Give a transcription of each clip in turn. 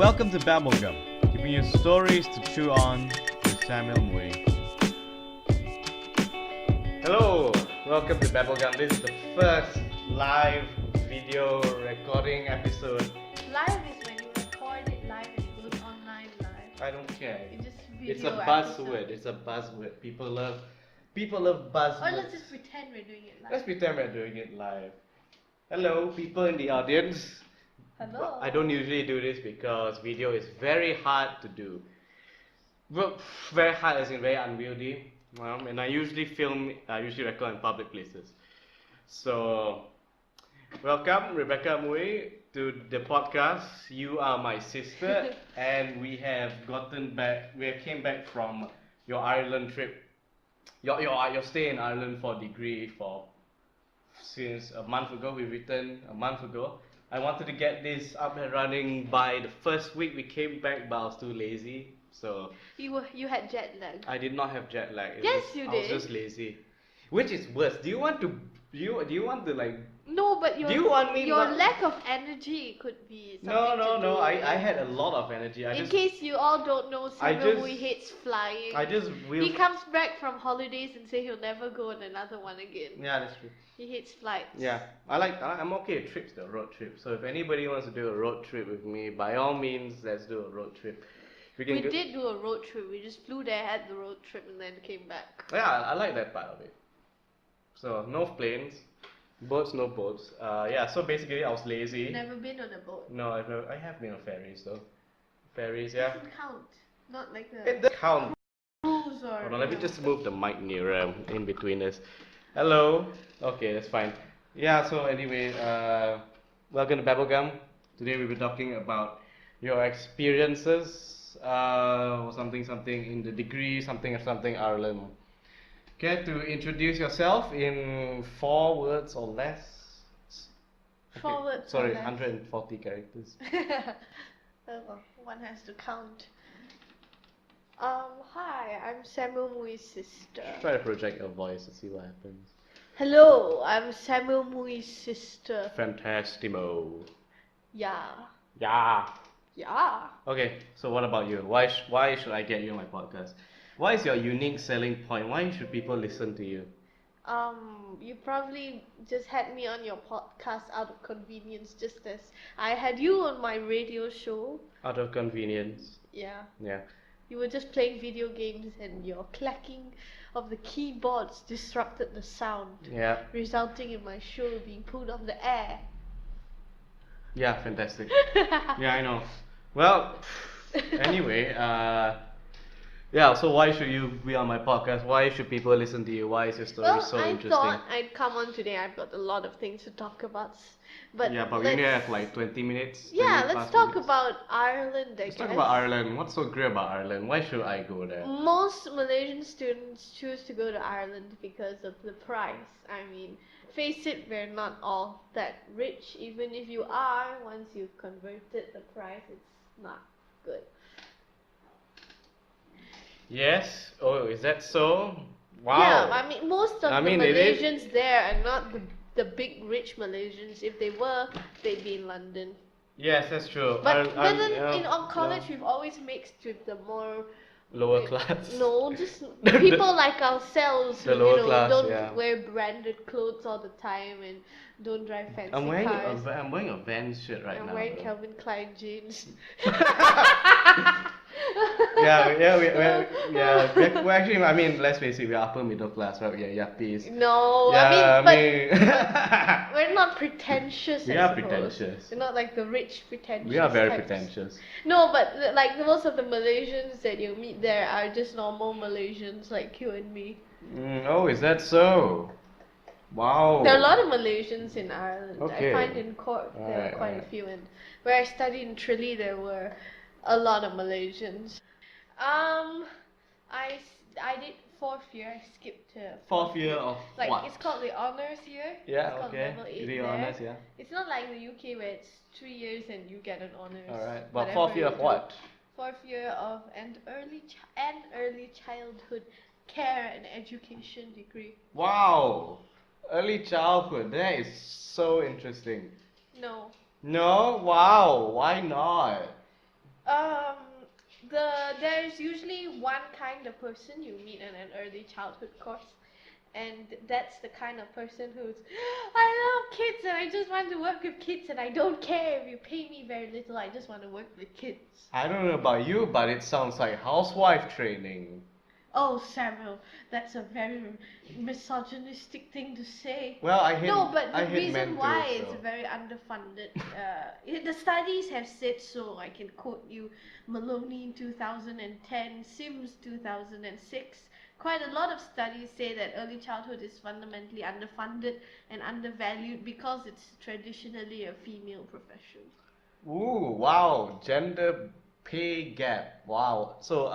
Welcome to Babblegum, giving you stories to chew on with Daniel Mui. Hello, welcome to Babblegum. This is the first live video recording episode. Live is when you record it live and it goes online live. I don't care. It's just video It's a episode. buzzword. It's a buzzword. People love buzzwords. Or let's just pretend we're doing it live. Let's pretend we're doing it live. Hello, people in the audience. Hello. I don't usually do this because video is very hard to do. Well, very hard as in very unwieldy. And I usually record in public places. So, welcome Rebekah Mui to the podcast. You are my sister, and we came back from your Ireland trip. Your stay in Ireland for degree since a month ago. We returned a month ago. I wanted to get this up and running by the first week we came back, but I was too lazy. So You had jet lag. I did not have jet lag. Yes, you I was did. just lazy. Which is worse? Do you want to like? No, but your Do you want me your not- lack of energy could be something No. to do with I it. had a lot of energy. In case you all don't know, Samuel Mui hates flying. He comes back from holidays and say he'll never go on another one again. Yeah, that's true. He hates flights. Yeah, I'm okay with trips, the road trip. So if anybody wants to do a road trip with me, by all means, let's do a road trip. We did do a road trip. We just flew there, had the road trip, and then came back. Yeah, I like that part of it. So no planes, boats, no boats. Yeah, so basically I was lazy. Never been on a boat. No, I have been on ferries though. Ferries, yeah. Doesn't count. Not like the It does count. cruise or. Hold on, let me just move the mic nearer in between us. Hello. Okay, that's fine. Yeah, so anyway, welcome to Babblegum. Today we'll be talking about your experiences, something in the degree, something Ireland. Care to introduce yourself in 4 words or less? 4 words. Sorry, or less. 140 characters. Oh, one has to count. Hi, I'm Samuel Mui's sister. Try to project your voice to see what happens. Hello, I'm Samuel Mui's sister. Fantastimo. Yeah. Yeah. Yeah. Okay, so what about you? Why should I get you on my podcast? What is your unique selling point? Why should people listen to you? You probably just had me on your podcast out of convenience, just as I had you on my radio show. Out of convenience. Yeah. Yeah. You were just playing video games and your clacking of the keyboards disrupted the sound, Yeah. resulting in my show being pulled off the air. Yeah, fantastic. Yeah, I know. Well, anyway, yeah, so why should you be on my podcast? Why should people listen to you? Why is your story Well, so I interesting? thought I'd come on today. I've got a lot of things to talk about. But yeah, but we only have like 20 minutes. Yeah, 20 let's plus talk minutes. about Ireland, I Let's guess. talk about Ireland. What's so great about Ireland? Why should I go there? Most Malaysian students choose to go to Ireland because of the price. I mean, face it, we're not all that rich. Even if you are, once you've converted the price, it's not good. Yes. Oh, is that so? Wow. Yeah, I mean, most of I the mean, it is- Malaysians there are not the big rich Malaysians. If they were, they'd be in London. Yes, that's true. But then yeah, in on college, yeah. we've always mixed with the more Lower class. no, just people like ourselves The who lower class, don't yeah. wear branded clothes all the time and don't drive fancy I'm wearing cars. I'm wearing a Vans shirt right I'm now. wearing though. Calvin Klein jeans. We're actually, I mean, let's face it, we're upper middle class, right? We're yuppies. No, Yeah, I mean, but we're not pretentious. We I are suppose. pretentious. We're not like the rich pretentious. We are very types. pretentious. No, but like most of the Malaysians that you meet there are just normal Malaysians like you and me. Oh, is that so? Wow. There are a lot of Malaysians in Ireland. Okay. I find in Cork there Alright, are quite a alright. few, and where I studied in Tralee there were a lot of Malaysians. I did 4th year. I skipped to 4th year of like what? it's called the honors year. Yeah, It's called okay. level 8 You do there. honors, yeah. It's not like the UK where it's 3 years and you get an honors. Alright. But whatever 4th year you of do. what? 4th year of an early childhood care and education degree. Wow. Early childhood. That is so interesting. No. No? Wow. Why not? There's usually one kind of person you meet in an early childhood course, and that's the kind of person who's, I love kids and I just want to work with kids and I don't care if you pay me very little, I just want to work with kids. I don't know about you, but it sounds like housewife training. Oh, Samuel, that's a very misogynistic thing to say. Well, I hate No, but I the hate reason men why too, it's so. very underfunded, the studies have said so. I can quote you Maloney in 2010, Sims 2006. Quite a lot of studies say that early childhood is fundamentally underfunded and undervalued because it's traditionally a female profession. Ooh, wow, gender pay gap. Wow. So,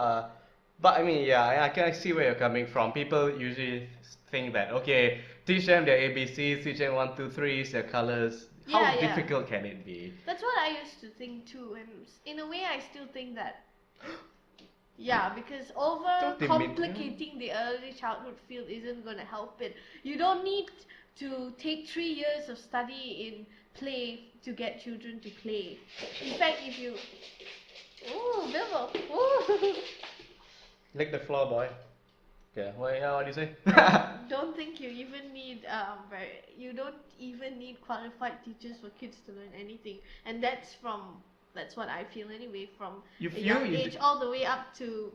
but I mean, yeah, I can see where you're coming from. People usually think that, okay, teach them their ABCs, teach them 1, 2, 3s, their colors. How Yeah, yeah. difficult can it be? That's what I used to think too, and in a way I still think that. Yeah, because over Don't they complicating the early childhood field isn't going to help it. You don't need to take 3 years of study in play to get children to play. In fact, if you... Ooh, Bilbo! Ooh! Lick the floor, boy. Yeah, what do you say? Don't think you even need you don't even need qualified teachers for kids to learn anything, and that's what I feel anyway, from a young age all the way up to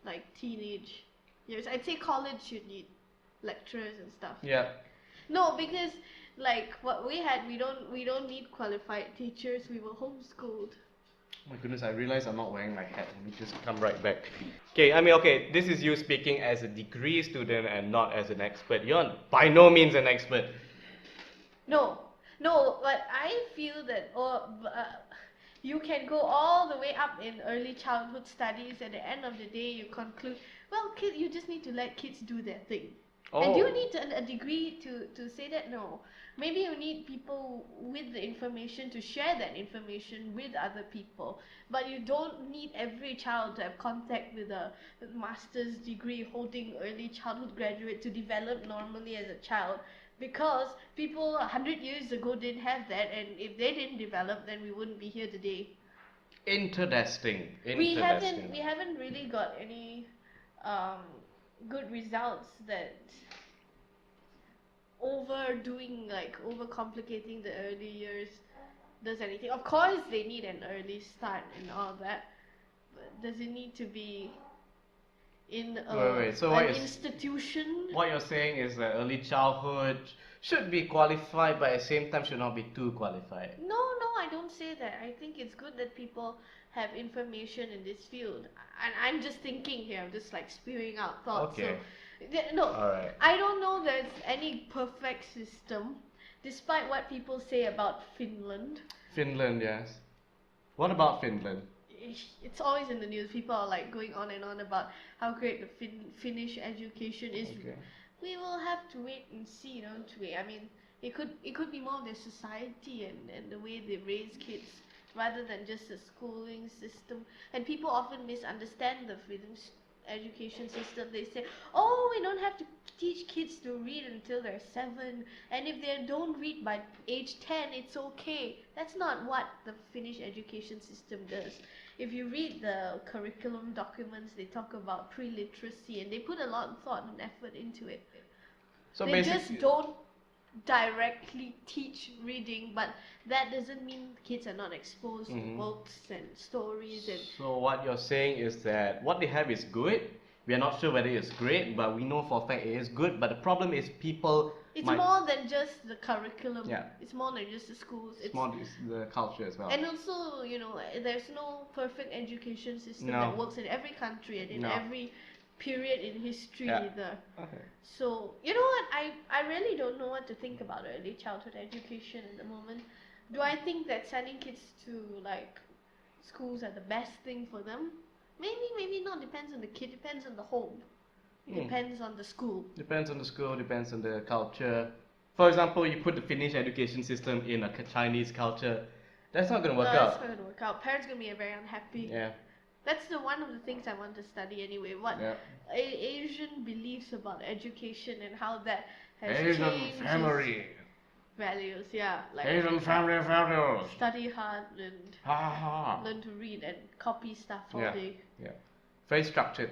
like teenage years. I'd say college should need lecturers and stuff. Yeah. No, because like what we had, we don't need qualified teachers. We were homeschooled. Oh my goodness, I realize I'm not wearing my hat. Let me just come right back. Okay, this is you speaking as a degree student and not as an expert. You're by no means an expert. No, but I feel that you can go all the way up in early childhood studies. At the end of the day, you conclude, well, you just need to let kids do their thing. Oh. And do you need a degree to say that? No. Maybe you need people with the information to share that information with other people. But you don't need every child to have contact with a master's degree holding early childhood graduate to develop normally as a child. Because people 100 years ago didn't have that, and if they didn't develop, then we wouldn't be here today. Interesting. We haven't really got any good results that overcomplicating the early years does anything. Of course they need an early start and all that, but does it need to be in an institution? What you're saying is that early childhood should be qualified, but at the same time should not be too qualified. No, I don't say that. I think it's good that people have information in this field. And I'm just thinking here, I'm just like spewing out thoughts. Okay. No, Alright. I don't know there's any perfect system, despite what people say about Finland. Finland, yes. What about Finland? It's always in the news. People are like going on and on about how great the Finnish education is. Okay. We will have to wait and see, don't we? I mean, it could be more of their society and the way they raise kids, rather than just the schooling system. And people often misunderstand the Finnish education system. They say, oh, we don't have to teach kids to read until they're 7, and if they don't read by age 10, it's okay. That's not what the Finnish education system does. If you read the curriculum documents, they talk about pre-literacy, and they put a lot of thought and effort into it. So they just don't directly teach reading, but that doesn't mean kids are not exposed to books and stories. And so what you're saying is that what they have is good. We are not sure whether it's great, but we know for a fact it is good. But the problem is people. It's more than just the curriculum. Yeah. It's more than just the schools. It's more the culture as well. And also, there's no perfect education system that works in every country and in every period in history either. Okay. So, you know what? I really don't know what to think about early childhood education at the moment. Do I think that sending kids to like schools are the best thing for them? Maybe not. Depends on the kid. Depends on the home. Depends on the school. Depends on the school. Depends on the culture. For example, you put the Finnish education system in a Chinese culture. That's not going to work out. That's not going to work out. Parents going to be very unhappy. Yeah. That's one of the things I want to study anyway. What Asian beliefs about education and how that has Asian changed. family. values, yeah, like Asian family values. study hard and Ha ha ha. learn to read and copy stuff all Yeah. day. Yeah. Very structured.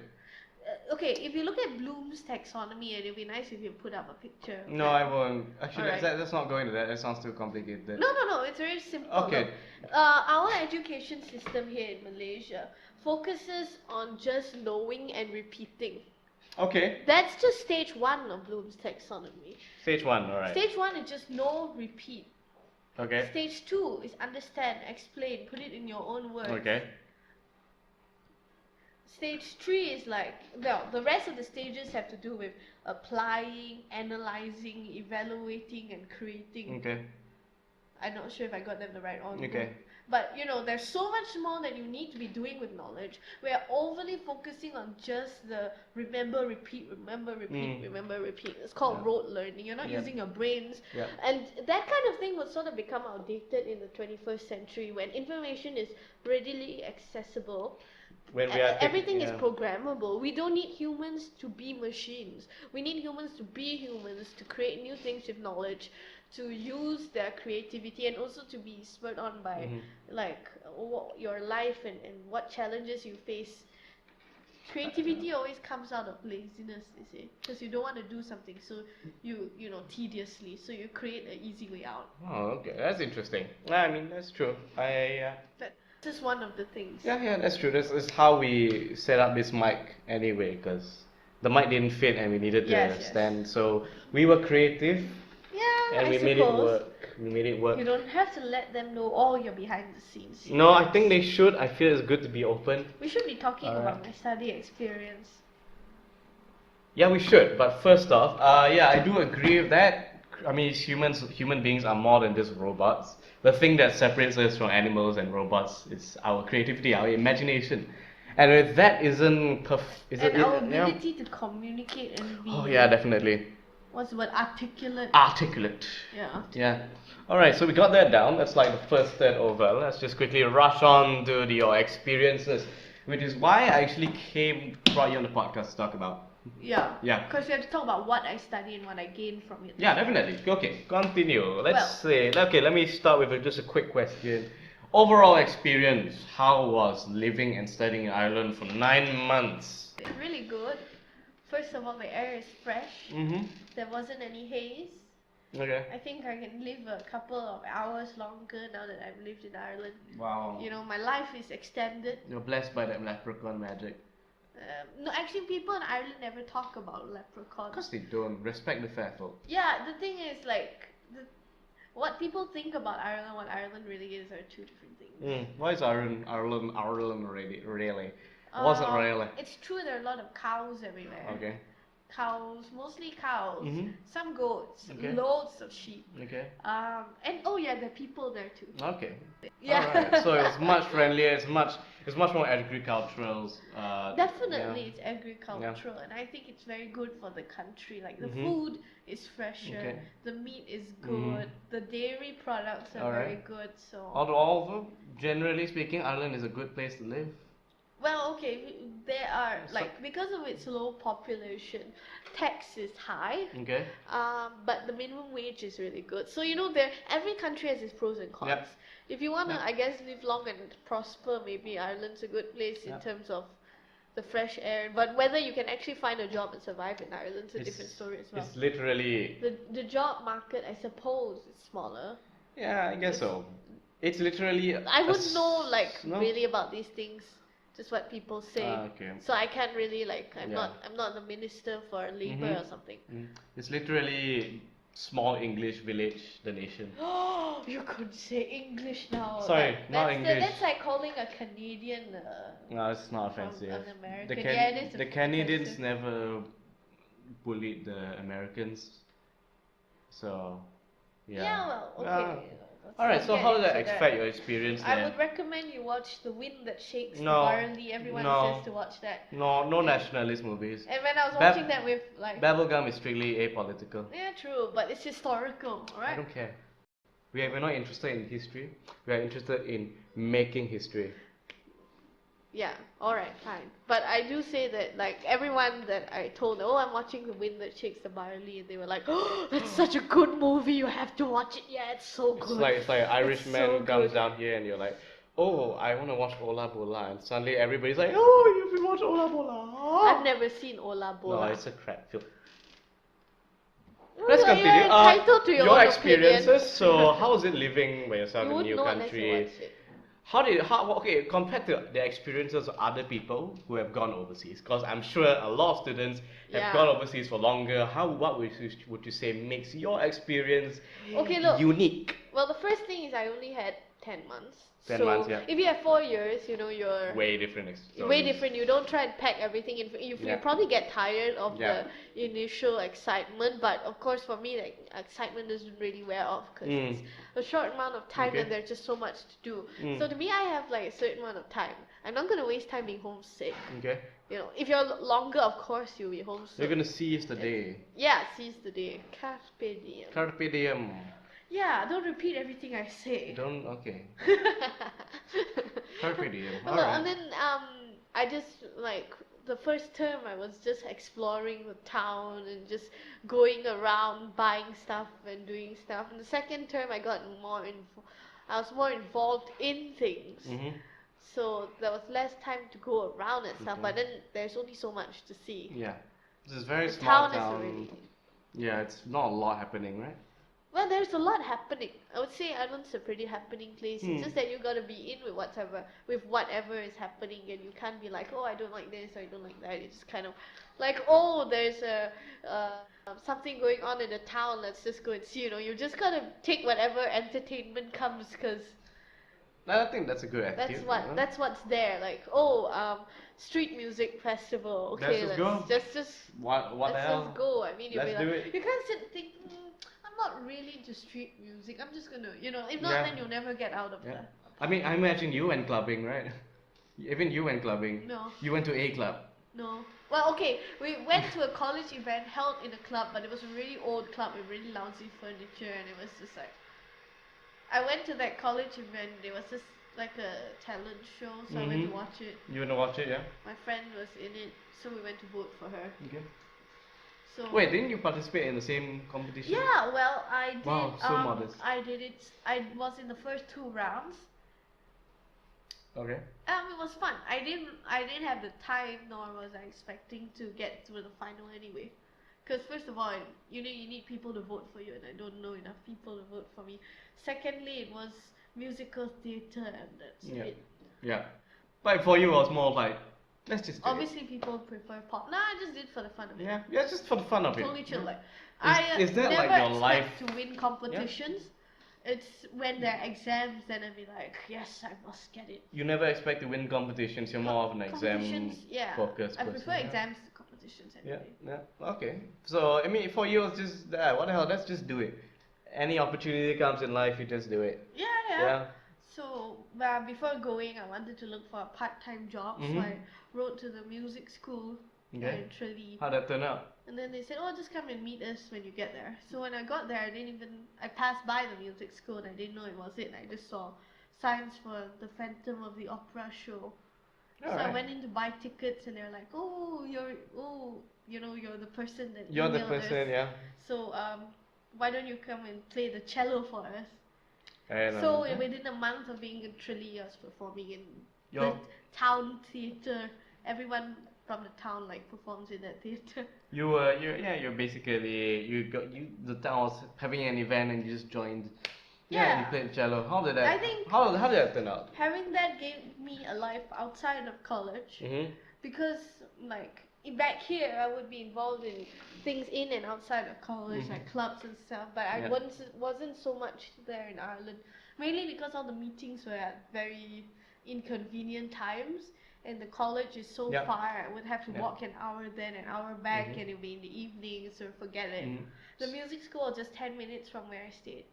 Okay, if you look at Bloom's taxonomy, it'd be nice if you put up a picture. of No, that. I won't. Actually, Alright. let's not go into that. That sounds too complicated. No, it's very simple. Okay. Look, our education system here in Malaysia focuses on just knowing and repeating. Okay. That's just stage 1 of Bloom's taxonomy. Stage 1, alright. Stage 1 is just know, repeat. Okay. Stage 2 is understand, explain, put it in your own words. Okay. Stage 3 is like, well, the rest of the stages have to do with applying, analyzing, evaluating, and creating. Okay. I'm not sure if I got them the right order. Okay. But you know, there's so much more that you need to be doing with knowledge. We are overly focusing on just the remember, repeat, remember, repeat, remember, repeat. It's called Yeah. rote learning. You're not Yeah. using your brains. Yeah. And that kind of thing will sort of become outdated in the 21st century when information is readily accessible. When we are Everything is yeah. programmable. We don't need humans to be machines. We need humans to be humans, to create new things with knowledge, to use their creativity, and also to be spurred on by like your life and what challenges you face. Creativity always comes out of laziness, you see, because you don't want to do something so you know tediously, so you create an easy way out. Oh, okay. That's interesting. I mean, that's true. That's just one of the things. Yeah, that's true. This is how we set up this mic anyway, because the mic didn't fit and we needed to Yes. stand. So we were creative Yeah, and I we suppose. made it work. We made it work. You don't have to let them know all your behind the scenes. No, I think they should. I feel it's good to be open. We should be talking Alright. about my study experience. Yeah, we should. But first off, yeah, I do agree with that. I mean, human beings are more than just robots. The thing that separates us from animals and robots is our creativity, our imagination. And if that isn't Our ability to communicate and be Oh yeah, definitely. what's the word? Articulate. Articulate. Yeah. Yeah. Alright, so we got that down. That's like the first third over. Let's just quickly rush on to your experiences, which is why I actually brought you on the podcast to talk about. Yeah. Yeah. Because we have to talk about what I study and what I gain from it. Yeah, definitely. Okay, continue. Let's Well- say, okay, let me start with just a quick question. Overall experience, how was living and studying in Ireland for 9 months? It's really good. First of all, the air is fresh. Mm-hmm. There wasn't any haze. Okay. I think I can live a couple of hours longer now that I've lived in Ireland. Wow. You know, my life is extended. You're blessed by that leprechaun magic. No, actually, people in Ireland never talk about leprechauns. Because they don't respect the fair folk. Yeah, the thing is, like, what people think about Ireland, what Ireland really is, are two different things. Why is Ireland really? Wasn't really. It's true there are a lot of cows everywhere. Okay. Cows, mostly cows. Mhm. Some goats, Okay. loads of sheep. Okay. And oh yeah, there are people there too. Okay. Yeah. Alright. So it's much friendlier. It's much more agricultural. Definitely, it's agricultural, and I think it's very good for the country. Like the food is fresher, Okay. the meat is good, the dairy products are Alright. very good. So Although, generally speaking, Ireland is a good place to live. well, okay, there are like because of its low population, tax is high. Okay. But the minimum wage is really good. So you know, every country has its pros and cons. Yep. If you wanna, Yep. I guess, live long and prosper, maybe Ireland's a good place in Yep. terms of the fresh air. But whether you can actually find a job and survive in Ireland's a different story as well. It's literally. The job market, I suppose, is smaller. Yeah, I guess so. It's literally. I wouldn't know no? really about these things. Just what people say. Okay. So I can't really I'm Yeah. not the minister for labor Mhm. or something. It's literally small English village, the nation. Oh, you could say English now. Sorry, Like, not English. That's like calling a Canadian No, it's not from offensive. an American. The, Yeah, it is the Canadians offensive. never bullied the Americans. So, yeah. Yeah, well, okay. let's Alright, not so get how did that into affect your experience I there? would recommend you watch The Wind That Shakes the No, Barley. Everyone no. says to watch that. No nationalist movies. And when I was Bab- watching that with like, Babblegum is strictly apolitical. yeah, true, but it's historical, I alright? don't care. We're not interested in history. We are interested in making history. Yeah, alright, fine. But I do say that, like, everyone that I told, oh, I'm watching The Wind That Shakes the Barley, and they were like, oh, that's such a good movie, you have to watch it. Yeah, it's so good. It's like an Irishman so comes good. down here and you're like, oh, I want to watch Ola Bola, and suddenly everybody's like, oh, you should watch Ola Bola. I've never seen Ola No, Bola. it's a crap film. Oh, Let's you're continue. entitled to your own experiences. opinion. So, how is it living by yourself You in a would new know unless you country? watch it. Okay, compared to the experiences of other people who have gone overseas, because I'm sure a lot of students have Yeah. gone overseas for longer. What would you say makes your experience Okay, look. unique? Well, the first thing is I only had 10 months. 10 so months, yeah. if you have 4 years, you know, you're Way different way stories. different. You don't try and pack everything in. You Yeah. probably get tired of Yeah. the initial excitement, but of course for me, like, excitement doesn't really wear off because it's a short amount of time Okay. and there's just so much to do. Mm. So to me, I have like a certain amount of time. I'm not gonna waste time being homesick. Okay. You know, if you're longer, of course you'll be homesick. You're gonna seize the day. Yeah, seize the day. Carpe diem. Carpe diem. Yeah, don't repeat everything I say. Don't. Okay. Carpe diem. Well, Alright. and then I just like the first term I was just exploring the town and just going around buying stuff and doing stuff. And the second term I got I was more involved in things. Mhm. So there was less time to go around and stuff. Okay. But then there's only so much to see. Yeah. This is very The small town town. is already. Yeah, it's not a lot happening, right? Well, there's a lot happening. I would say Ireland's a pretty happening place. It's just that you gotta be in with whatever is happening, and you can't be like, oh, I don't like this or I don't like that. It's just kind of like, oh, there's a something going on in the town. Let's just go and see. You know, you just gotta take whatever entertainment comes, because I think that's a good attitude. that's what's there. Like, oh, street music festival. Okay, Let's just go. just What let's else? just go. I mean, you'll Let's be do like, it. you can't sit and think, I'm not really into street music. I'm just gonna, you know, if not, Yeah. then you'll never get out of Yeah. that. I mean, I imagine you went clubbing, right? Even you went clubbing. No, You went to a club. no. Well, okay, we went to a college event held in a club, but it was a really old club with really lousy furniture, and it was just like, I went to that college event. There was just like a talent show, so I went to watch it. You want to watch it, yeah? My friend was in it, so we went to vote for her. Okay. So Wait, didn't you participate in the same competition? yeah, well, I did. Wow, so modest. I did it. I was in the first 2 rounds. Okay. It was fun. I didn't have the time, nor was I expecting to get through the final anyway. Because first of all, you need people to vote for you, and I don't know enough people to vote for me. Secondly, it was musical theatre, and that's Yeah. it. Yeah. But for you, it was more like, let's just do Obviously, people prefer pop. Nah, I just did for the fun of it. it. Yeah, yeah, just for the fun of it. Totally chill. Like, Is that never like your expect life? to win competitions. It's when there are exams, then I'll be like, yes, I must get it. You never expect to win competitions. You're more of an exam Competitions, yeah. focused I person. prefer yeah. exams to competitions Yeah, anyway. yeah. Okay. So I mean, for you, it's just what the hell? Let's just do it. Any opportunity comes in life, you just do it. Yeah. Yeah. So before going, I wanted to look for a part-time job. So I wrote to the music school Okay. in Tralee. How'd that turn out? And then they said, oh, just come and meet us when you get there. So when I got there, I passed by the music school and I didn't know it was it. I just saw signs for the Phantom of the Opera show. So I went in to buy tickets and they're like, oh, you're the person that You're the emailed person, us. yeah. So why don't you come and play the cello for us? And, So within a month of being in Tralee, I was performing in the Your- town theatre. Everyone from the town like performs in that theatre. you're basically the town was having an event and you just joined. Yeah, and you Yeah. played cello. How did that? I think- how did that turn out? Having that gave me a life outside of college because like back here I would be involved in things in and outside of college, like clubs and stuff, but I Yeah. wasn't so much there in Ireland, mainly because all the meetings were at very inconvenient times and the college is so Yeah. far. I would have to Yeah. walk an hour then, an hour back, and it would be in the evening, so forget it. The music school was just 10 minutes from where I stayed.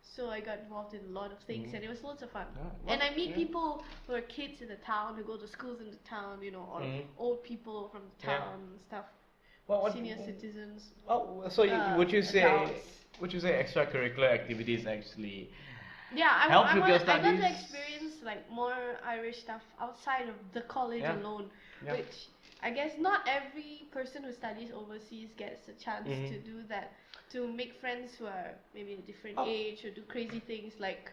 So I got involved in a lot of things and it was loads of fun. And I meet people who are kids in the town, who go to schools in the town, you know, or old people from the Yeah. town and stuff, What senior citizens. Oh, so would you say adults. extracurricular activities actually Yeah, help with your I got to studies? experience like more Irish stuff outside of the college Yeah. alone, Yeah. which I guess not every person who studies overseas gets a chance Mhm. to do that, to make friends who are maybe a different Oh. age or do crazy things like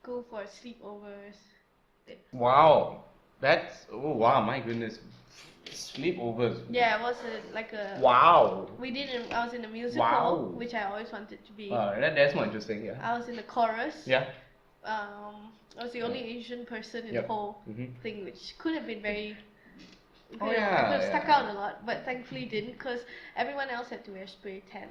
go for sleepovers. Wow. Wow, my goodness. Sleepovers. Yeah, it was like a Wow. I was in a musical, Wow. which I always wanted to be. That's more interesting, yeah. I was in the chorus. Yeah. I was the only Asian person in Yep. the whole Mhm. thing, which could have been very. Oh, I yeah, could have stuck yeah. out a lot, but thankfully didn't, because everyone else had to wear spray tan.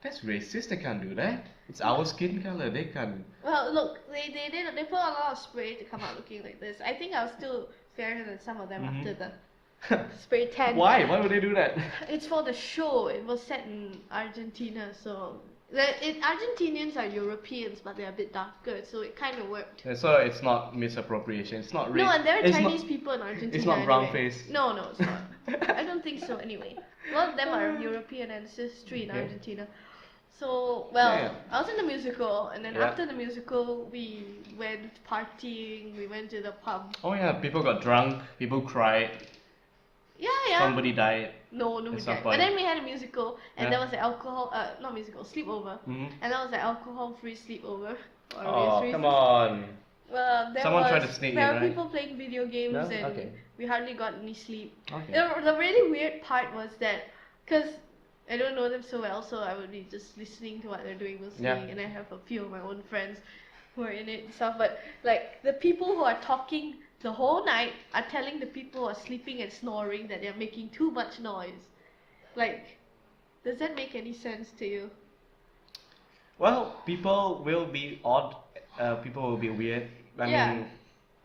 That's racist, they can't do that. It's our skin color, they can't. Well, look, they put a lot of spray to come out looking like this. I think I was still fairer than some of them Mhm. after the spray tan. Why? Why would they do that? It's for the show. It was set in Argentina, so Argentinians are Europeans, but they're a bit darker, so it kind of worked. So it's not misappropriation. It's not No, and there are it's Chinese not, people in Argentina. It's not brown anyway. face. No, it's not. I don't think so. Anyway, a lot of them are European ancestry in Okay. Argentina. So, well, Yeah. I was in the musical, and then Yeah. after the musical, we went partying. We went to the pub. Oh yeah, people got drunk, people cried, Yeah. somebody died. No, At we some didn't. point. But then we had a musical, and Yeah. there was an alcohol, not musical, sleepover, Mhm. and that was an alcohol-free sleepover. For Oh, various reasons. come on. Well, there Someone was, tried to sneak there in, were right? people playing video games, No? and Okay. we hardly got any sleep. Okay. The really weird part was that, because I don't know them so well, so I would be just listening to what they're doing mostly, Yeah. and I have a few of my own friends who are in it and stuff, but like the people who are talking the whole night are telling the people who are sleeping and snoring that they're making too much noise. Like, does that make any sense to you? Well, people will be odd. People will be weird. I Yeah. mean,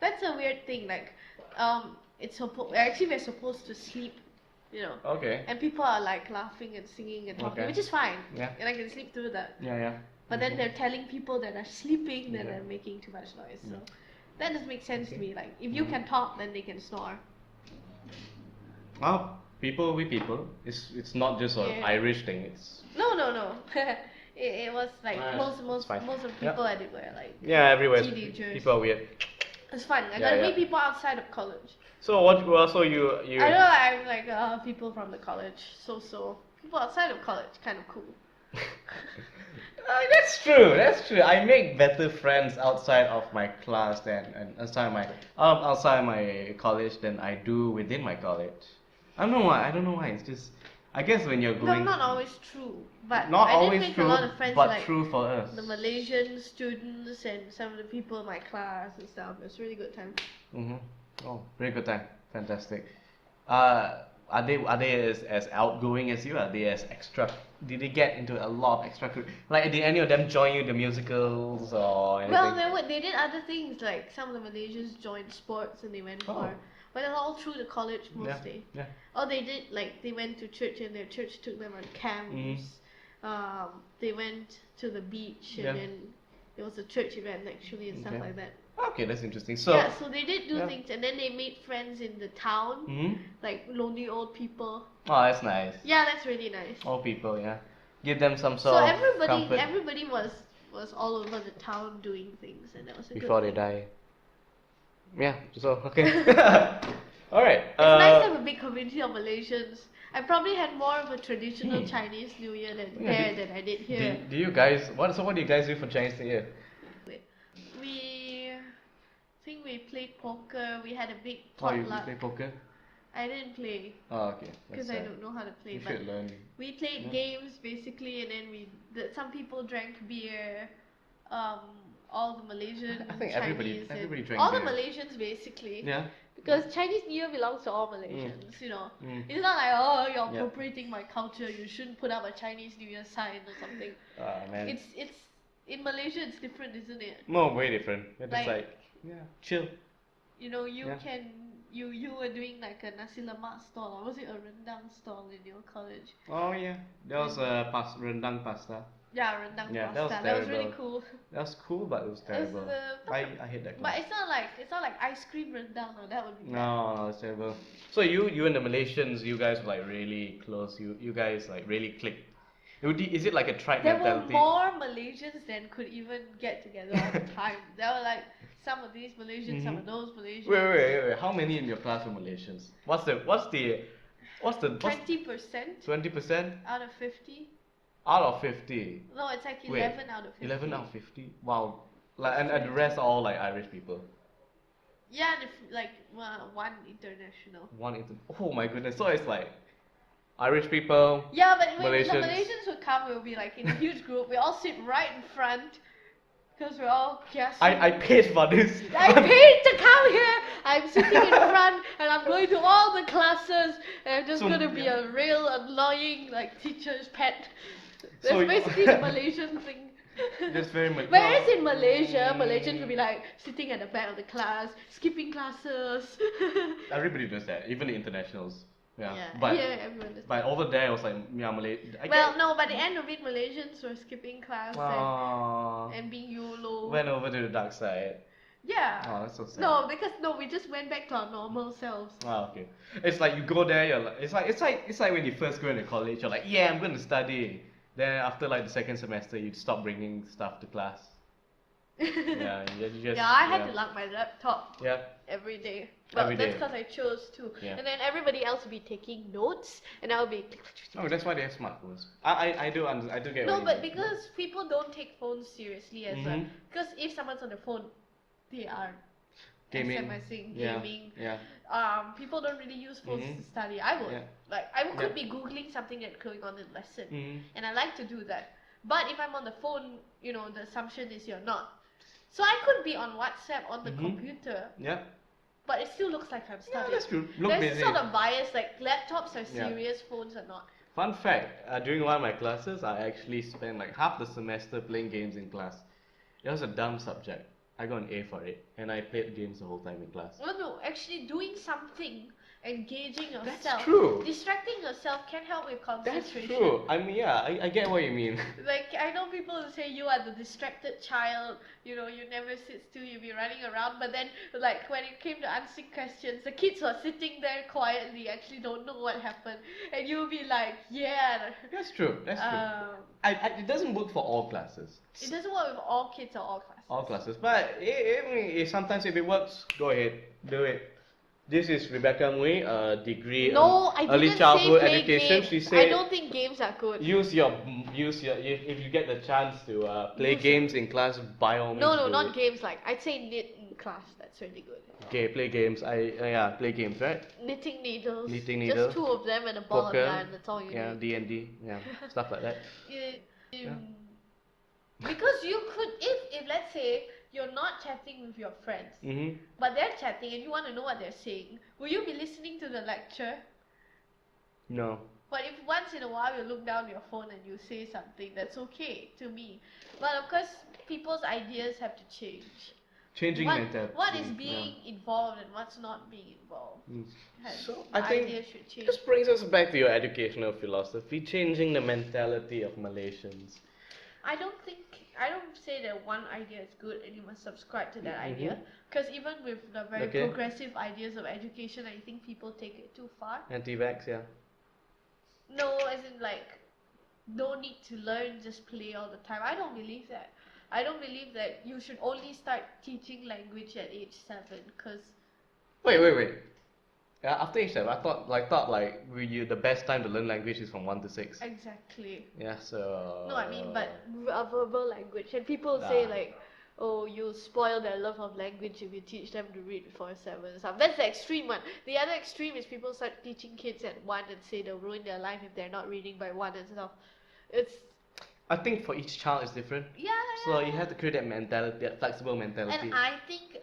That's a weird thing, like, we're supposed to sleep, you know. okay. And people are like laughing and singing and talking, Okay. which is fine. Yeah. And I can sleep through that. Yeah. But then they're telling people that are sleeping that Yeah. they're making too much noise. So Yeah. that doesn't make sense to Okay. me. Like, if you Mhm. can talk, then they can snore. Well, people with people. It's not just an Yeah. Irish thing. It's No. it was like It's most fine. of Yeah. people at it were like everywhere. teenagers. People are weird. It's fun. I Yeah, gotta yeah. meet people outside of college. So what? Well, so you. I know I'm like people from the college. So people outside of college kind of cool. That's true. That's true. I make better friends outside of my class and outside my college than I do within my college. I don't know why. It's just I guess when you're No, going. not always true. But Not I always did make true, a lot of friends but like true for us. the Malaysian students and some of the people in my class and stuff. It was a really good time. Oh, very good time. Fantastic. Are they as outgoing as you? Are they as extra? Did they get into a lot of extra? Like, did any of them join you the musicals or anything? Well, they did other things, like some of the Malaysians joined sports and they went for, but it's all through the college mostly. Yeah. Or they did, like they went to church and their church took them on camps. They went to the beach and Yeah. then it was a church event actually and stuff Okay. like that. Okay, that's interesting. So. Yeah, so they did do Yeah. things and then they made friends in the town, like lonely old people. Oh, that's nice. Yeah, that's really nice. Old people, yeah. Give them some So sort of everybody comfort was all over the town doing things and that was a before they good thing. die. Yeah. So okay. All right. It's nice to have a big community of Malaysians. I probably had more of a traditional Chinese New Year than I did here. Do you guys? What do you guys do for Chinese New Year? We think we played poker. We had a big Oh, you potluck. play poker? I didn't play Oh, okay. because I don't know how to play. You But should learn. we played Yeah. games basically, and then some people drank beer. All the Malaysian, I think Chinese, everybody and drank all beer. the Malaysians basically. Yeah. Because Chinese New Year belongs to all Malaysians, you know. It's not like, oh, you're Yeah. appropriating my culture. You shouldn't put up a Chinese New Year sign or something. Oh man. It's in Malaysia, it's different, isn't it? No, way different. It's just Like- chill. You know, you Yeah. can you were doing like a nasi lemak stall, or was it a rendang stall in your college? Oh yeah. That was rendang pasta. Yeah, rendang Yeah, that pasta. was That was really terrible. cool. That was cool, but it was terrible. I hate that. But Class. it's not like ice cream rendang. No, that would be bad. No, it's terrible. So you and the Malaysians, you guys were like really close. You guys like really clicked. Is it like a tribe There were mentality? more Malaysians than could even get together all the time. There were like some of these Malaysians, some of those Malaysians. Wait. How many in your class were Malaysians? What's the 20% 20% out of 50. out of 50? No, it's like Wait, 11 out of 50. 11 out of 50? Wow. Like, and the rest are all like Irish people. Yeah, and like one international. Oh my goodness. So it's like Irish people. Yeah, but when the Malaysians. Malaysians would come, we'll be like in a huge group. We all sit right in front because we're all just. I paid for this. I paid to come here. I'm sitting in front, and I'm going to all the classes, and I'm just So, gonna be yeah. a real annoying like teacher's pet. That's So you- basically the Malaysian thing. That's very much. Whereas in Malaysia, Malaysians will be like sitting at the back of the class, skipping classes. Everybody does that, even the internationals. Yeah. Everyone does. But over there, it was like, yeah, Malay. Well, no, by the end of it, Malaysians were skipping class Aww. and being YOLO. Went over to the dark side. Yeah. Oh, that's so sad. No, we just went back to our normal selves. Oh, okay. It's like you go there, you're like, it's like when you first go into college, you're like, yeah, I'm going to study. Then after like the second semester, you stop bringing stuff to class. Yeah, you just. Yeah, I had to lock my laptop Yeah. every day. But Every that's day. because I chose to. Yeah. And then everybody else would be taking notes, and I would be. Oh, that's why they have smartphones. I do get. No, what you but mean. because people don't take phones seriously as well. Mhm. Because if someone's on the phone, they are Gaming. SMSing, Yeah. gaming. Yeah. People don't really use phones Mhm. to study. I would. Yeah. Like, I could Yeah. be Googling something that's going on in lesson. Mhm. And I like to do that. But if I'm on the phone, the assumption is you're not. So I could be on WhatsApp on the Mhm. computer, Yeah. but it still looks like I'm Yeah, studying. that's true. Look There's busy. sort of bias, like laptops are Yeah. serious, phones are not. Fun fact, during one of my classes, I actually spent like half the semester playing games in class. It was a dumb subject. I got an A for it, and I played games the whole time in class. Well, no, actually doing something, engaging yourself, That's true. distracting yourself can help with That's concentration. true. I mean, yeah, I get what you mean. Like, I know people who say you are the distracted child, you never sit still, you be running around, but then, like, when it came to answering questions, the kids were sitting there quietly, actually don't know what happened, and you'll be like, yeah. That's true. That's true. It doesn't work for all classes. It doesn't work with all kids or all classes. All classes, but sometimes if it works, go ahead, do it. This is Rebekah Mui, a degree No, I in early didn't childhood say play education. games. She said I don't think games are good. use your if you get the chance to play Use games in class, by all means. No, do not it. games. Like, I'd say knit in class. That's really good. Okay, play games. Yeah, play games, right? Knitting needles. Knitting Just needles. 2 of them and a ball Poker. and yarn. That's all you Yeah, need. D&D. Yeah, stuff like that. Because you could, if let's say you're not chatting with your friends, Mhm. but they're chatting and you want to know what they're saying, will you be listening to the lecture? No. But if once in a while you look down your phone and you say something, that's okay to me. But of course, people's ideas have to change. Changing mentality. What is being involved and what's not being involved. Mm. Has- So I think ideas should change. this brings us back to your educational philosophy, changing the mentality of Malaysians. I don't say that one idea is good and you must subscribe to that Mhm. idea. Because even with the very Okay. progressive ideas of education, I think people take it too far. Anti-vax, yeah. No, as in like, no need to learn, just play all the time. I don't believe that. I don't believe that you should only start teaching language at age 7. Because Wait. Yeah, after age 7, I thought the best time to learn language is from 1 to 6. exactly. Yeah, so. No, I mean, but a verbal language. And people say Ah. like, oh, you spoil their love of language if you teach them to read before 7 and stuff. That's the extreme one. The other extreme is people start teaching kids at 1 and say they'll ruin their life if they're not reading by 1 and stuff. It's, I think for each child is different. yeah. So you have to create that mentality, that flexible mentality. And I think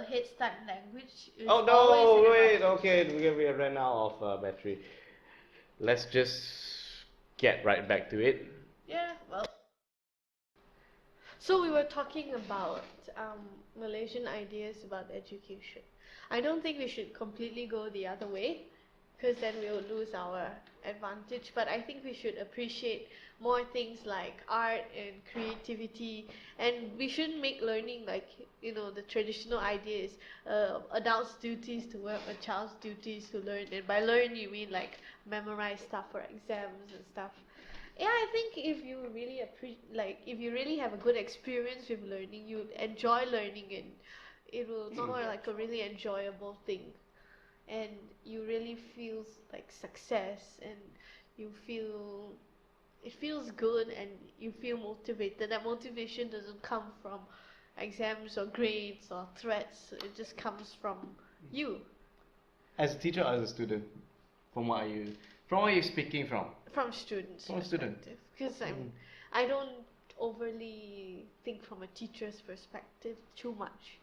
Head Start language is Oh no! always an Wait. advantage. Okay, we ran out of battery. Let's just get right back to it. Yeah, well. So we were talking about Malaysian ideas about education. I don't think we should completely go the other way, because then we'll lose our advantage. But I think we should appreciate more things like art and creativity, and we shouldn't make learning like the traditional ideas, adults' duties to work, a child's duties to learn. And by learn you mean like memorize stuff for exams and stuff. Yeah, I think if you really if you really have a good experience with learning, you enjoy learning, and it will more like a really enjoyable thing, and you really feel like success, and you feel it feels good, and you feel motivated. That motivation doesn't come from exams or grades or threats. It just comes from you. As a teacher or as a student? From what are you speaking from? From students' From a student. perspective, because I don't overly think from a teacher's perspective too much.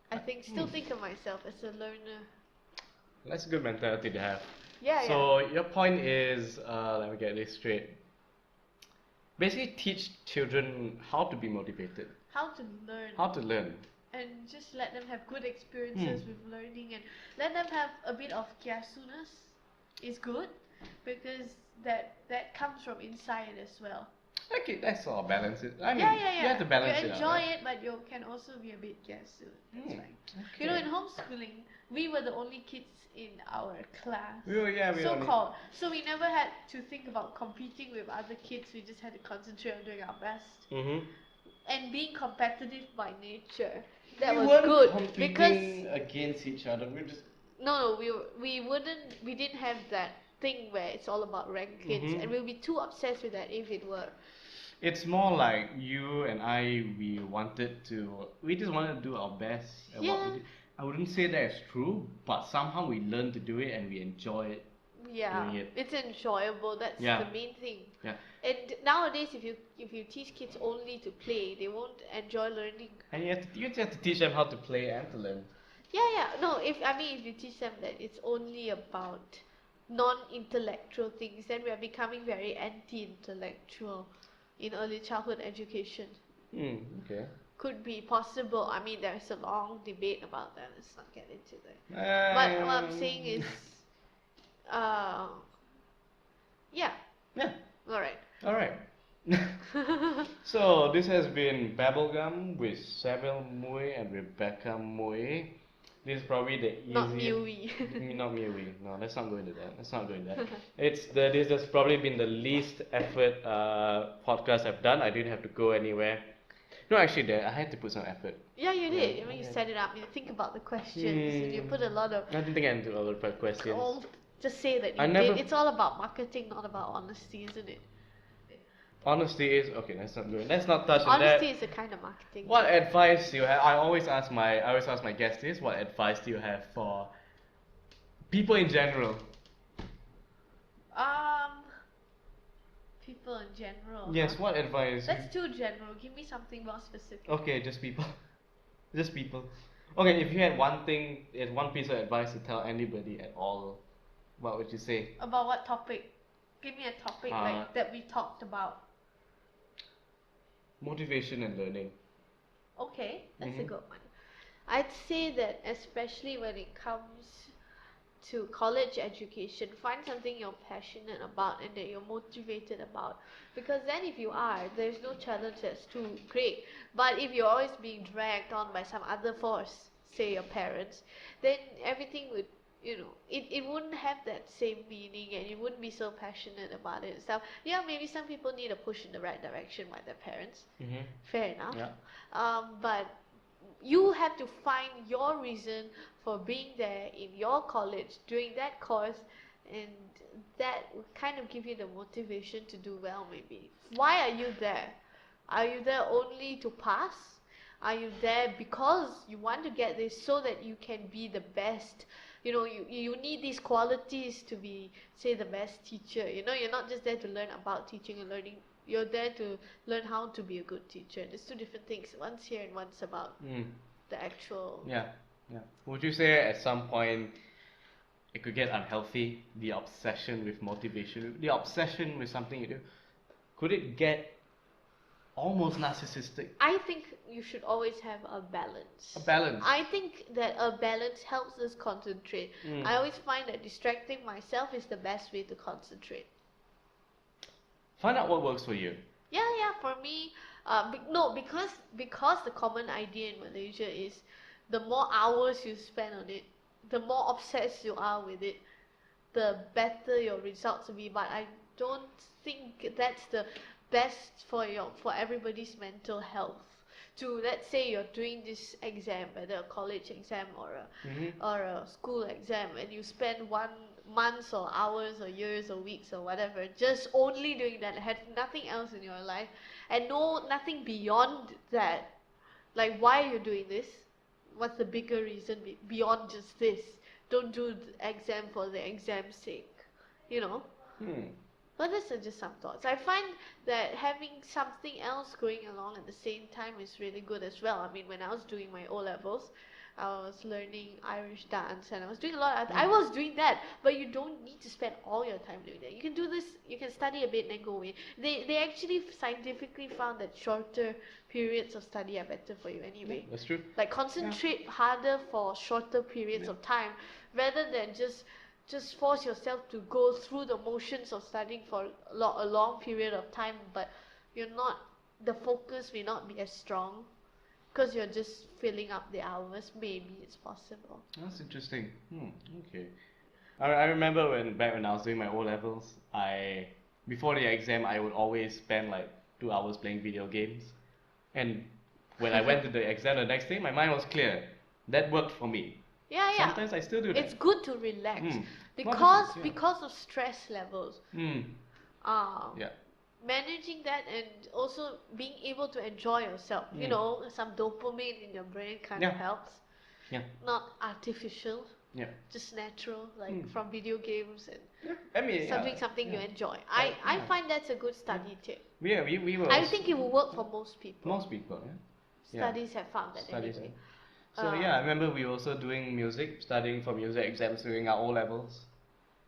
I still think of myself as a learner. That's a good mentality to have. Yeah, So your point is, let me get this straight. Basically, teach children how to be motivated, how to learn, how to learn. and just let them have good experiences with learning, and let them have a bit of kiasuness is good, because that comes from inside as well. Okay, that's all balance it. I mean, Yeah. you have to balance you it out. enjoy Right? it, but you can also be a bit kiasu. That's fine. Okay. You know, in homeschooling, we were the only kids in our class. we So only- called. So we never had to think about competing with other kids. We just had to concentrate on doing our best. Mhm. And being competitive by nature. That We was weren't good. competing against each other. We just No, we didn't have that thing where it's all about rankings, and we'll be too obsessed with that if it were. It's more like you and I. We just wanted to do our best. At what we Yeah. did. I wouldn't say that's true, but somehow we learned to do it and we enjoy it. Yeah, Doing it. it's enjoyable. That's Yeah. the main thing. Yeah. And nowadays, if you teach kids only to play, they won't enjoy learning. And you just have to teach them how to play and to learn. Yeah. No, if you teach them that it's only about non-intellectual things, then we are becoming very anti-intellectual in early childhood education. Okay. Could be possible. I mean, there's a long debate about that. Let's not get into that. But what I'm saying is, yeah. Yeah. All right. All right. So this has been Babblegum with Daniel Mui and Rebekah Mui. This is probably the easiest. Not Mui. Not Mui. No, let's not go into that. Let's not go into that. This has probably been the least effort podcast I've done. I didn't have to go anywhere. No, actually, I had to put some effort. Yeah, you did. Yeah, I mean, you okay. set it up. You think about the questions. And you put a lot of. I didn't think I had to do a lot of questions. Oh, just say that you I did. never- It's all about marketing, not about honesty, isn't it? Honesty is okay. Let's not touch on that. Honesty is a kind of marketing. What advice do you have? I always ask my guests this. What advice do you have for people in general? People in general. Yes. huh? What advice? That's too general. Give me something more specific. Okay, just people. Just people. Okay, if you had one piece of advice to tell anybody at all, what would you say? About what topic? Give me a topic like that we talked about. Motivation and learning. Okay, that's a Mhm. good one. I'd say that especially when it comes to college education, find something you're passionate about and that you're motivated about. Because then if you are, there's no challenge that's too great. But if you're always being dragged on by some other force, say your parents, then everything would, it wouldn't have that same meaning, and you wouldn't be so passionate about it and stuff. Yeah, maybe some people need a push in the right direction by their parents. Mm-hmm. Fair enough. Yeah. But you have to find your reason for being there in your college, doing that course, and that will kind of give you the motivation to do well, maybe. Why are you there? Are you there only to pass? Are you there because you want to get this so that you can be the best? You need these qualities to be, say, the best teacher. You're not just there to learn about teaching and learning. You're there to learn how to be a good teacher. There's two different things. One's here and one's about the actual. Yeah. Would you say at some point it could get unhealthy? The obsession with motivation, the obsession with something you do, could it get almost narcissistic? I think you should always have a balance. A balance. I think that a balance helps us concentrate. I always find that distracting myself is the best way to concentrate. Find out what works for you. Yeah, for me, because the common idea in Malaysia is the more hours you spend on it, the more obsessed you are with it, the better your results will be. But I don't think that's the best for everybody's mental health. To, let's say you're doing this exam, whether a college exam or a school exam, and you spend months or hours or years or weeks or whatever just only doing that, have nothing else in your life, and nothing beyond that. Like, why are you doing this? What's the bigger reason beyond just this? Don't do the exam for the exam's sake, you know? But these are just some thoughts. I find that having something else going along at the same time is really good as well. I mean, when I was doing my O-levels, I was learning Irish dance, and I was doing a lot of, I was doing that, but you don't need to spend all your time doing that. You can do this, you can study a bit and then go away. They actually scientifically found that shorter periods of study are better for you anyway. That's true. Like, concentrate harder for shorter periods of time, rather than just force yourself to go through the motions of studying for a long period of time, but the focus may not be as strong because you're just filling up the hours. Maybe it's possible. That's interesting. Okay. I remember back when I was doing my O-levels, before the exam I would always spend like 2 hours playing video games, and when I went to the exam the next day, my mind was clear. That worked for me. Yeah. Sometimes I still do that. It's good to relax because of stress levels. Managing that and also being able to enjoy yourself. You know, some dopamine in your brain kind of helps. Yeah. Not artificial. Yeah. Just natural, like from video games and I mean, something you enjoy. I find that's a good study tip. Yeah, we were. I think it will work for most people. Most people, yeah. Studies have found that anyway. So I remember we were also doing music, studying for music exams during our O-levels.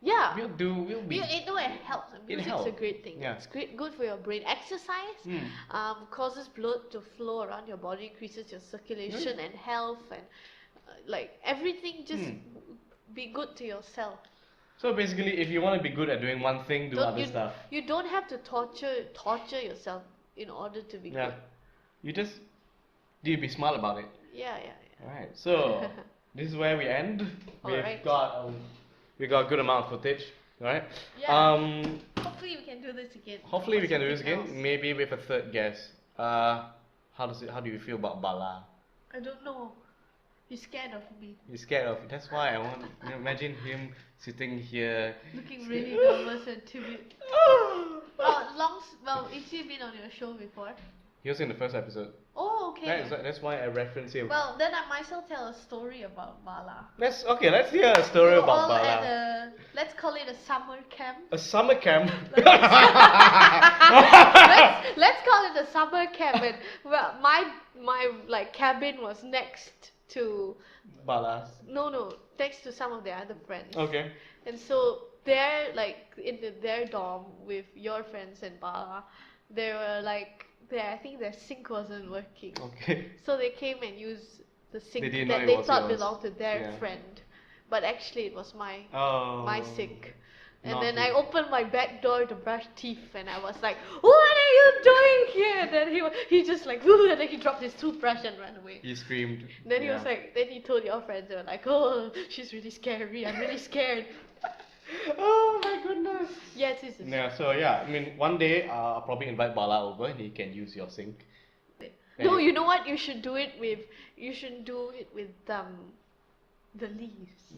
Yeah. It helps. Music's a great thing. Yeah. It's good for your brain. Exercise causes blood to flow around your body, increases your circulation and health, and like everything. Just be good to yourself. So basically, if you want to be good at doing one thing, do other stuff. You don't have to torture yourself in order to be good. You be smart about it. Yeah. Alright, so this is where we end. We got a good amount of footage, right? Yeah. Hopefully we can do this again. Hopefully we can do this again, maybe with a third guest. How do you feel about Bala? I don't know. He's scared of me. He's scared of. That's why I want. Imagine him sitting here, looking really nervous and timid. Well, has he been on your show before? He was in the first episode. Oh, okay. That's why I reference him. Well, then I myself tell a story about Bala. Let's hear a story about Bala. Let's call it a summer camp. A summer camp. let's call it a summer camp. And well, my like cabin was next to Bala's. No, next to some of their other friends. Okay. And so they're like in their dorm with your friends and Bala. They were like. I think their sink wasn't working. Okay. So they came and used the sink that they thought belonged to their friend, but actually it was my sink. And then I opened my back door to brush teeth, and I was like, "What are you doing here?" And then he just like, "Woo!" And then he dropped his toothbrush and ran away. He screamed. Then he was like, then he told your friends, they were like, "Oh, she's really scary. I'm really scared." Oh my goodness. Yes, it's so I mean, one day I'll probably invite Bala over and he can use your sink. No, you know what? You should do it with the Lees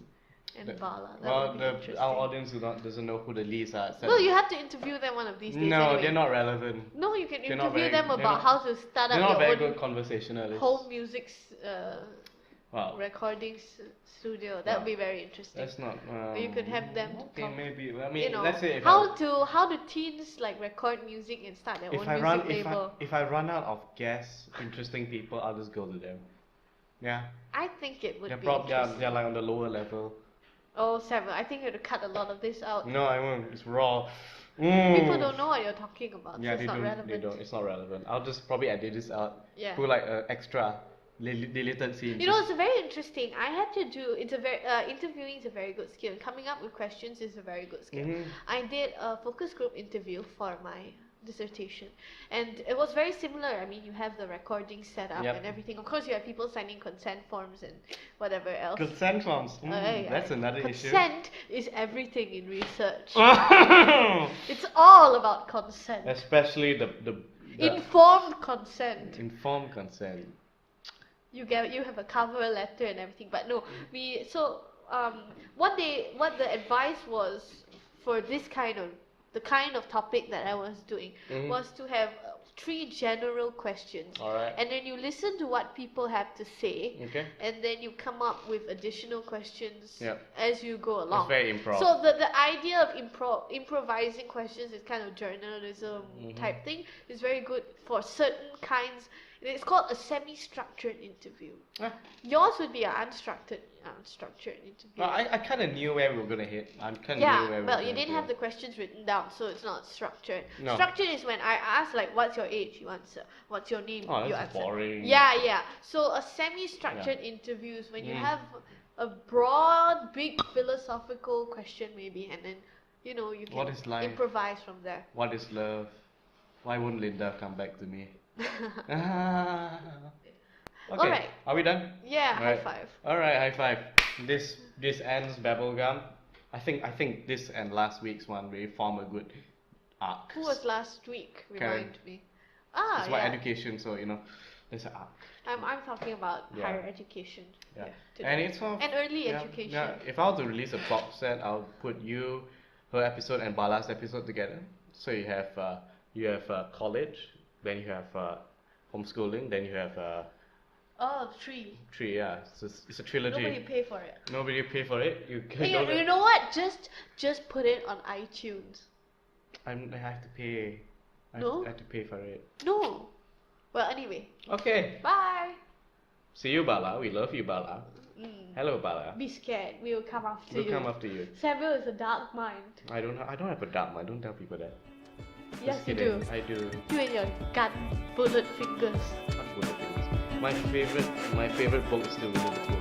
and Bala. Our audience doesn't know who the Lees are. So well, you have to interview them one of these days. No, anyway. they're not relevant. No, you can interview them about how to start up your own very good conversationalists. home music recording studio. That would be very interesting. That's not. You could have them talk. Maybe. I mean, let's say how do teens like record music and start their own music label? If I run out of interesting people, I'll just go to them. Yeah. I think it would be interesting. They're like on the lower level. Oh, Sam, I think you have to cut a lot of this out. No, I won't. It's raw. People don't know what you're talking about. Yeah, so it's not relevant. They don't. It's not relevant. I'll just probably edit this out. Yeah. Put like extra deleted scenes. You know, it's very interesting. I had to do. It's a very interviewing is a very good skill. Coming up with questions is a very good skill. I did a focus group interview for my dissertation, and it was very similar. I mean, you have the recording set up Yep. and everything. Of course, you have people signing consent forms and whatever else. Consent forms. That's another issue. Consent is everything in research. It's all about consent. Especially the Informed consent. informed consent. You have a cover letter and everything, but no, what the advice was for the kind of topic that I was doing was to have 3 general questions, Alright. and then you listen to what people have to say, Okay. and then you come up with additional questions Yep. as you go along. It's very improv. So the idea of improvising questions is kind of journalism type thing. It's very good for certain kinds. It's called a semi-structured interview. Ah. Yours would be an unstructured interview. Well, I kind of knew where we were gonna hit. I kind of knew where we Yeah, were well, you gonna didn't go. have the questions written down, so it's not structured. No. Structured is when I ask, like, what's your age? You answer. What's your name? Oh, you that's answer. boring. Yeah. So a semi-structured interview is when you have a broad, big philosophical question maybe, and then you can What is life? improvise from there. What is love? Why won't Linda come back to me? Okay. Alright. Are we done? Yeah, Right. high five. Alright, high five. This ends Babblegum. I think this and last week's one really form a good arc. Who was last week? Karen. Remind me. Ah, It's about yeah. education, so there's an arc. I'm talking about Yeah. higher education. Yeah. today. And it's all And early yeah, education. Yeah. If I were to release a box set, I'll put her episode and Bala's episode together. So you have college, then you have homeschooling, then you have Oh, 3. yeah. It's a trilogy. Nobody pay for it. Nobody pay for it. You Hey, don't you know what? Just put it on iTunes. I have to pay. No? I have to pay for it. No. Well, anyway. Okay. Bye. See you, Bala. We love you, Bala. Hello, Bala. Be scared. We will come after We'll you. come after you. Samuel is a dark mind. I don't have a dark mind. Don't tell people that. Yes, Just you kidding. do. I do. You and your gun bullet fingers. Not bullet things. My favorite book is still Winnie the Pooh.